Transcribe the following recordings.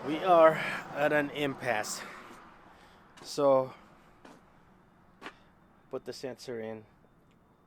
We are at an impasse. So put the sensor in,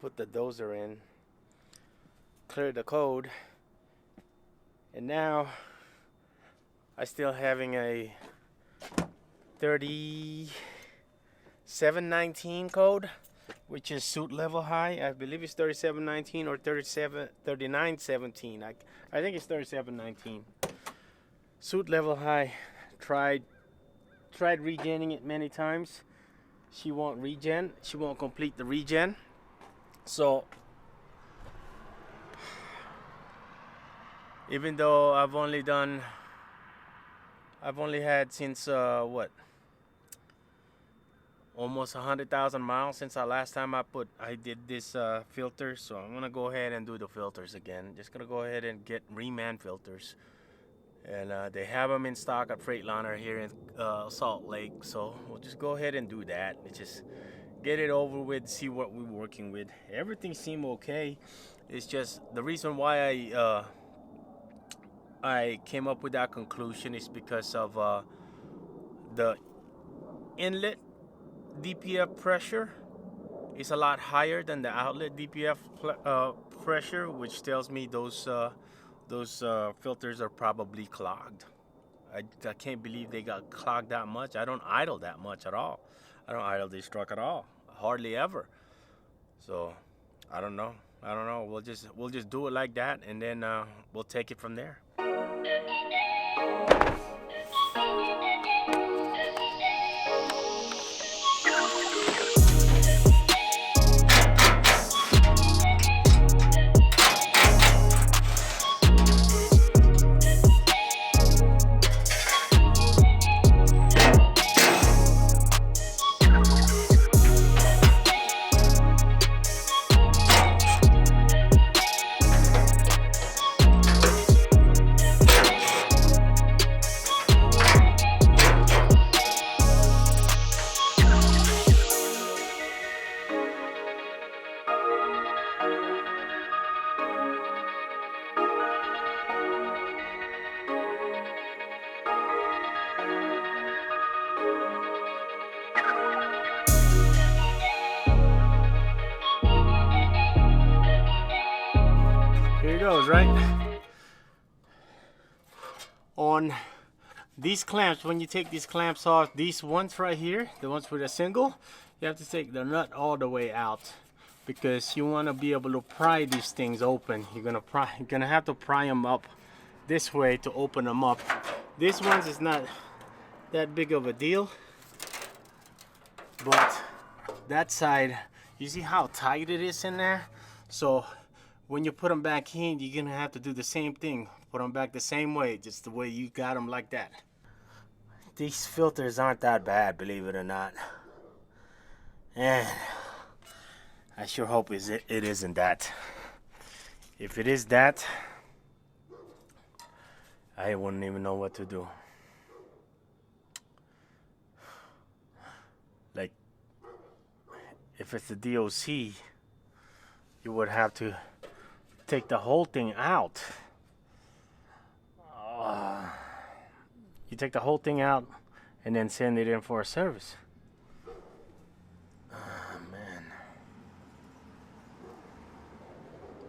put the dozer in, clear the code, and now I still having a 3719 code, which is suit level high. I believe it's 3719 or 3917. I think it's 3719. Suit level high. Tried regenning it many times. She won't regen. She won't complete the regen. So even though I've only had since almost 100,000 miles since the last time I did this filter. So I'm gonna go ahead and do the filters again. Just gonna go ahead and get reman filters. And they have them in stock at Freightliner here in Salt Lake, so we'll just go ahead and do that. Let's just get it over with, see what we're working with. Everything seemed okay. It's just the reason why I came up with that conclusion is because of the inlet DPF pressure is a lot higher than the outlet DPF pressure, which tells me those filters are probably clogged. I can't believe they got clogged that much. I don't idle that much at all. I don't idle this truck at all, hardly ever. So I don't know. We'll just do it like that, and then we'll take it from there. Here it goes, right? On these clamps, when you take these clamps off, these ones right here, the ones with a single, you have to take the nut all the way out because you want to be able to pry these things open. You're gonna have to pry them up this way to open them up. This one's is not that big of a deal, but that side, you see how tight it is in there? So when you put them back in, you're gonna have to do the same thing. Put them back the same way, just the way you got them, like that. These filters aren't that bad, believe it or not. And I sure hope it isn't that. If it is that, I wouldn't even know what to do. Like, if it's the DOC, you would have to take the whole thing out. You take the whole thing out and then send it in for a service. Oh, man.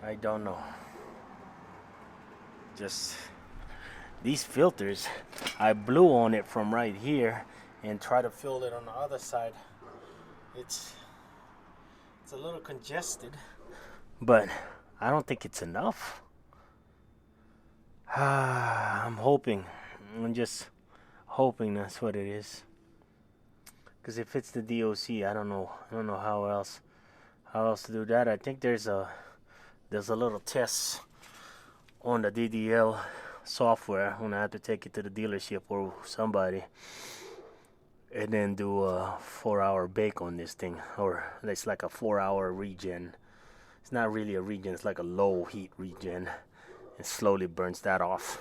I don't know. Just these filters, I blew on it from right here and try to fill it on the other side. It's a little congested, but I don't think it's enough. I'm just hoping that's what it is. Because if it's the DOC, I don't know how else to do that. I think there's a little test on the DDL software when I have to take it to the dealership or somebody, and then do a 4-hour bake on this thing, or it's like a 4-hour regen. It's not really a regen, it's like a low heat regen. It slowly burns that off.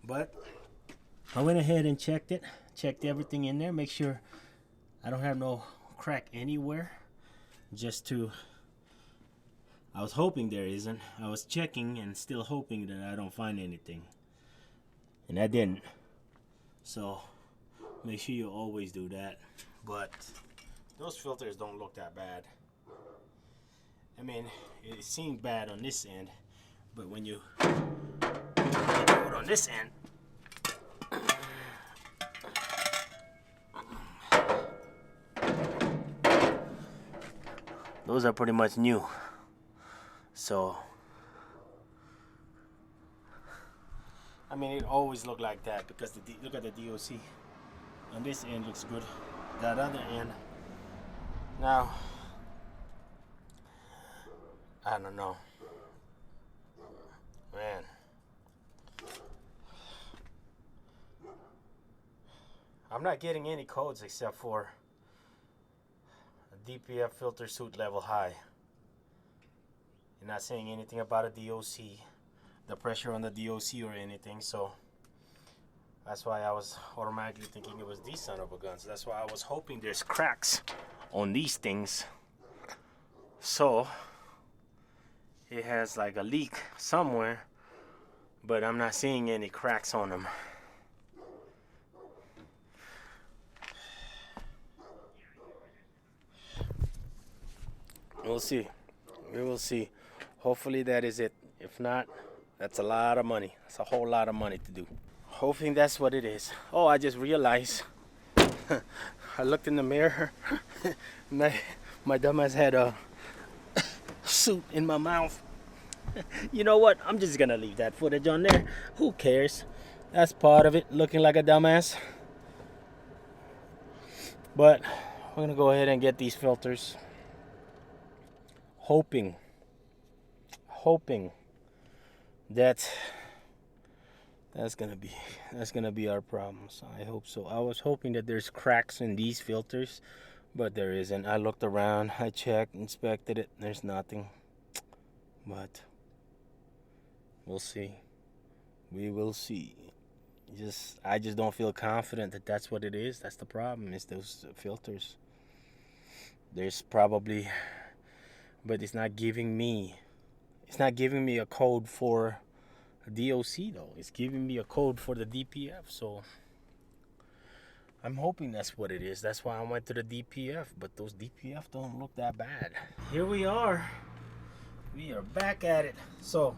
But I went ahead and checked everything in there, make sure I don't have no crack anywhere. I was hoping there isn't. I was checking and still hoping that I don't find anything. and that didn't. So make sure you always do that. But those filters don't look that bad. I mean, it seemed bad on this end, but when you do it on this end, those are pretty much new. So I mean, it always looked like that because look at the DOC. On this end looks good. That other end, now I don't know, man. I'm not getting any codes except for a DPF filter suit level high. You're not saying anything about a DOC, the pressure on the DOC or anything, so that's why I was automatically thinking it was these son of a guns. That's why I was hoping there's cracks on these things, so it has like a leak somewhere, but I'm not seeing any cracks on them. We'll see. We will see. Hopefully that is it. If not, that's a lot of money. That's a whole lot of money to do. Hoping that's what it is. Oh, I just realized. I looked in the mirror. my dumbass had a suit in my mouth. You know what? I'm just gonna leave that footage on there. Who cares? That's part of it, looking like a dumbass. But we're gonna go ahead and get these filters. Hoping that that's gonna be our problem. So I hope so. I was hoping that there's cracks in these filters, but there isn't. I looked around, I checked, inspected it, there's nothing. But we'll see. We will see. I just don't feel confident that that's what it is. That's the problem, is those filters. There's probably, but it's not giving me a code for a DOC though. It's giving me a code for the DPF, so I'm hoping that's what it is. That's why I went to the DPF, but those DPF don't look that bad. Here we are. We are back at it. So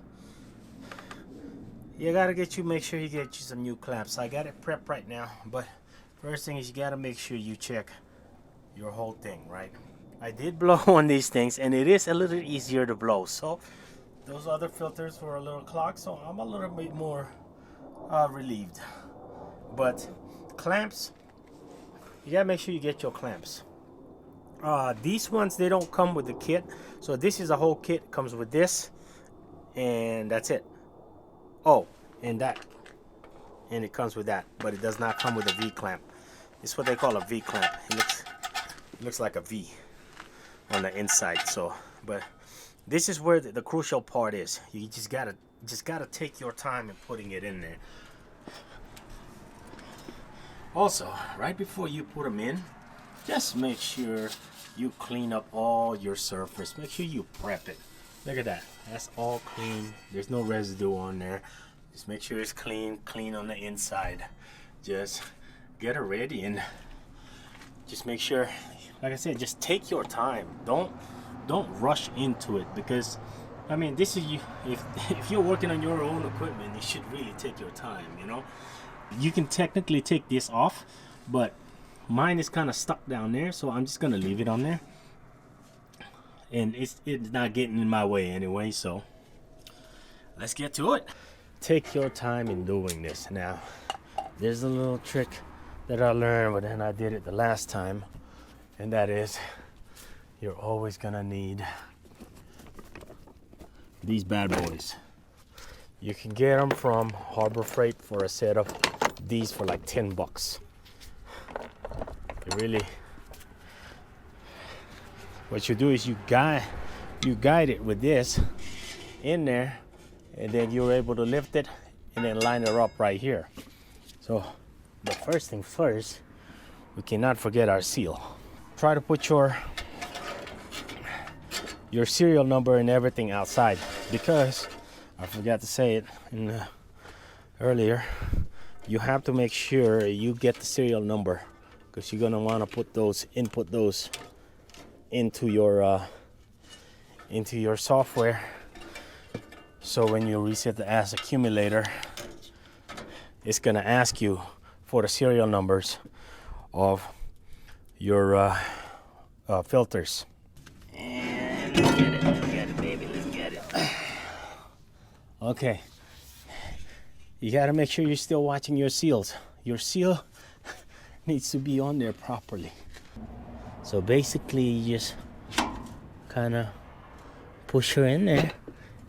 you gotta make sure you get you some new clamps. I got it prepped right now, but first thing is you gotta make sure you check your whole thing, right? I did blow on these things, and it is a little easier to blow. So those other filters were a little clogged, so I'm a little bit more relieved. But clamps, you gotta make sure you get your clamps. These ones, they don't come with the kit, so this is a whole kit. Comes with this, and that's it. Oh, and that, and it comes with that, but it does not come with a V clamp. It's what they call a V clamp. It looks like a V on the inside. So, but this is where the crucial part is. You just gotta take your time in putting it in there. Also, right before you put them in, just make sure you clean up all your surface. Make sure you prep it. Look at that. That's all clean. There's no residue on there. Just make sure it's clean on the inside. Just get it ready and just make sure, like I said, just take your time. Don't rush into it, because I mean, this is you. If you're working on your own equipment, you should really take your time. You know, you can technically take this off, but mine is kind of stuck down there, so I'm just gonna leave it on there, and it's not getting in my way anyway. So let's get to it. Take your time in doing this. Now, there's a little trick that I learned, but then I did it the last time, and that is, you're always gonna need these bad boys. You can get them from Harbor Freight for a set of these for like $10. Really, what you do is you guide it with this in there, and then you're able to lift it and then line it up right here. So the first thing first, we cannot forget our seal. Try to put your serial number and everything outside, because I forgot to say it earlier, you have to make sure you get the serial number, because you're gonna want to input those into your software. So when you reset the ass accumulator, it's gonna ask you for the serial numbers of your filters. And let's get it, baby. Let's get it. Okay. You gotta make sure you're still watching your seals. Your seal needs to be on there properly. So basically, you just kind of push her in there,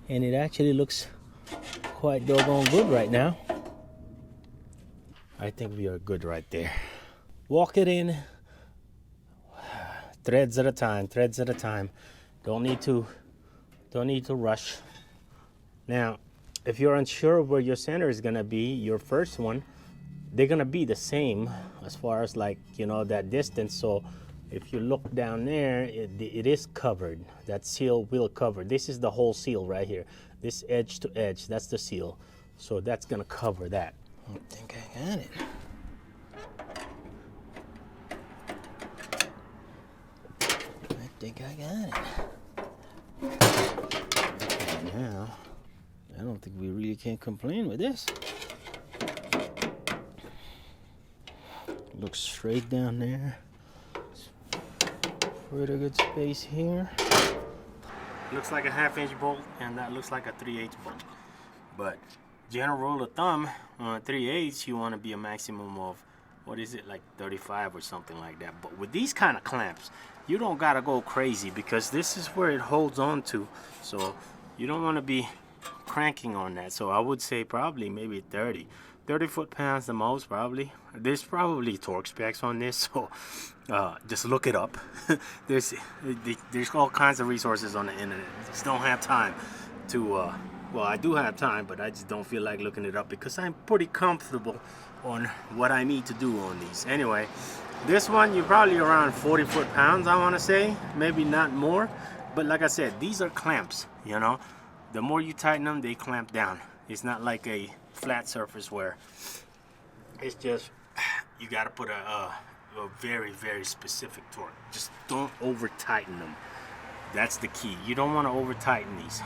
and it actually looks quite doggone good right now. I think we are good right there. Walk it in, threads at a time, threads at a time. Don't need to rush. Now, if you're unsure of where your center is gonna be, your first one, they're gonna be the same as far as, like, you know, that distance. So if you look down there, it is covered. That seal will cover. This is the whole seal right here. This edge to edge, that's the seal. So that's gonna cover that. I think I got it. I think I got it. Okay, now, I don't think we really can complain with this. Looks straight down there. Pretty good space here. Looks like a 1/2 inch bolt, and that looks like a 3/8 bolt. But general rule of thumb, on 3/8, you want to be a maximum of, what is it, like 35 or something like that. But with these kind of clamps, you don't gotta go crazy, because this is where it holds on to. So you don't want to be cranking on that. So I would say probably maybe 30 foot-pounds the most, probably. There's probably torque specs on this, so just look it up. there's all kinds of resources on the internet. Just don't have time to well, I do have time, but I just don't feel like looking it up, because I'm pretty comfortable on what I need to do on these. Anyway, this one, you're probably around 40 foot-pounds, I want to say, maybe not more. But like I said, these are clamps, you know. The more you tighten them, they clamp down. It's not like a flat surface where it's just, you got to put a very, very specific torque. Just don't over tighten them. That's the key. You don't want to over tighten these.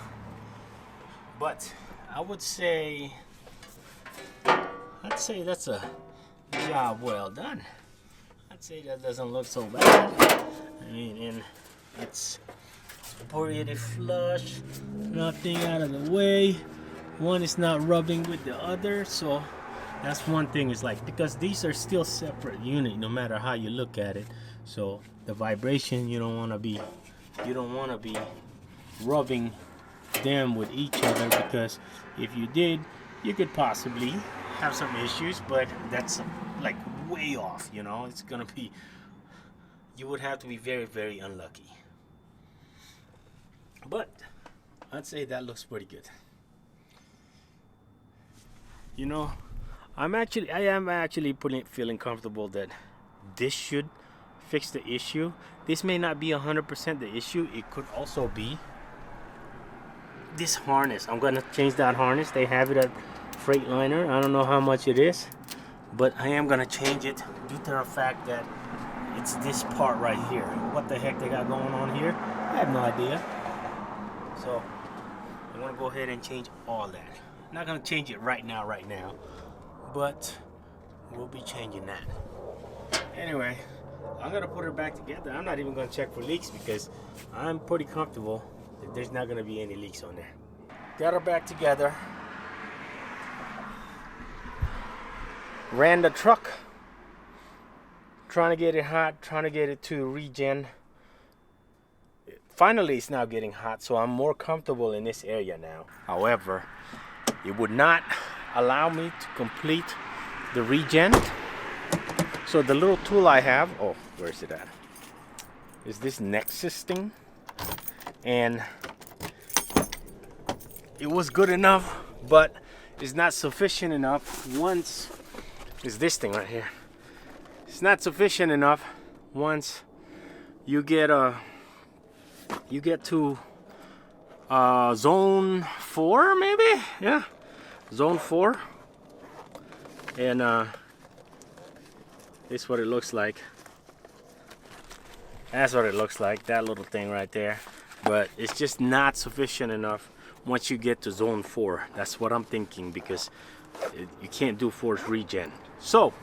But I would say, I'd say that's a job well done. I'd say that doesn't look so bad. I mean, and it's pretty flush, nothing out of the way. One is not rubbing with the other, so that's one thing. Is like, because these are still separate unit, no matter how you look at it. So the vibration, you don't want to be rubbing them with each other, because if you did, you could possibly have some issues. But that's like way off, you know. It's gonna be, you would have to be very, very unlucky. But I'd say that looks pretty good. You know, I am actually feeling comfortable that this should fix the issue. This may not be 100% the issue. It could also be this harness. I'm gonna change that harness. They have it at Freightliner. I don't know how much it is, but I am gonna change it due to the fact that it's this part right here. What the heck they got going on here? I have no idea. So I'm gonna go ahead and change all that. Not gonna change it right now, but we'll be changing that. Anyway, I'm gonna put her back together. I'm not even gonna check for leaks, because I'm pretty comfortable that there's not gonna be any leaks on there. Got her back together. Ran the truck, trying to get it hot, trying to get it to regen. Finally, it's now getting hot, so I'm more comfortable in this area now. However, it would not allow me to complete the regen. So the little tool I have, oh, where is it at? Is this Nexus thing. And it was good enough, but it's not sufficient enough. Once, is this thing right here. It's not sufficient enough once you get to zone 4, maybe? Yeah, zone 4. And this is what it looks like. That's what it looks like, that little thing right there. But it's just not sufficient enough once you get to zone 4. That's what I'm thinking, because you can't do force regen. So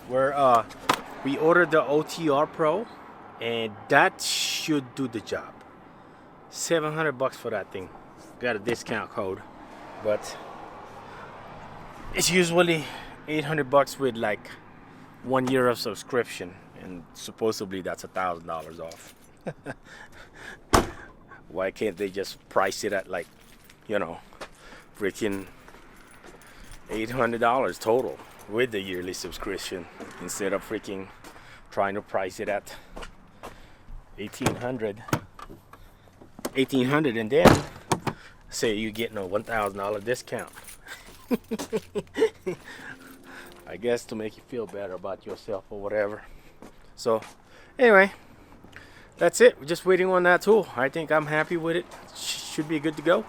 we ordered the OTR Pro, and that should do the job. $700 for that thing. Got a discount code, but it's usually $800 with like 1 year of subscription, and supposedly that's $1,000 off. Why can't they just price it at, like, you know, freaking $800 total with the yearly subscription, instead of freaking trying to price it at $1,800 and then say you're getting a $1,000 discount. I guess to make you feel better about yourself or whatever. So anyway, that's it. We're just waiting on that tool. I think I'm happy with it. Should be good to go.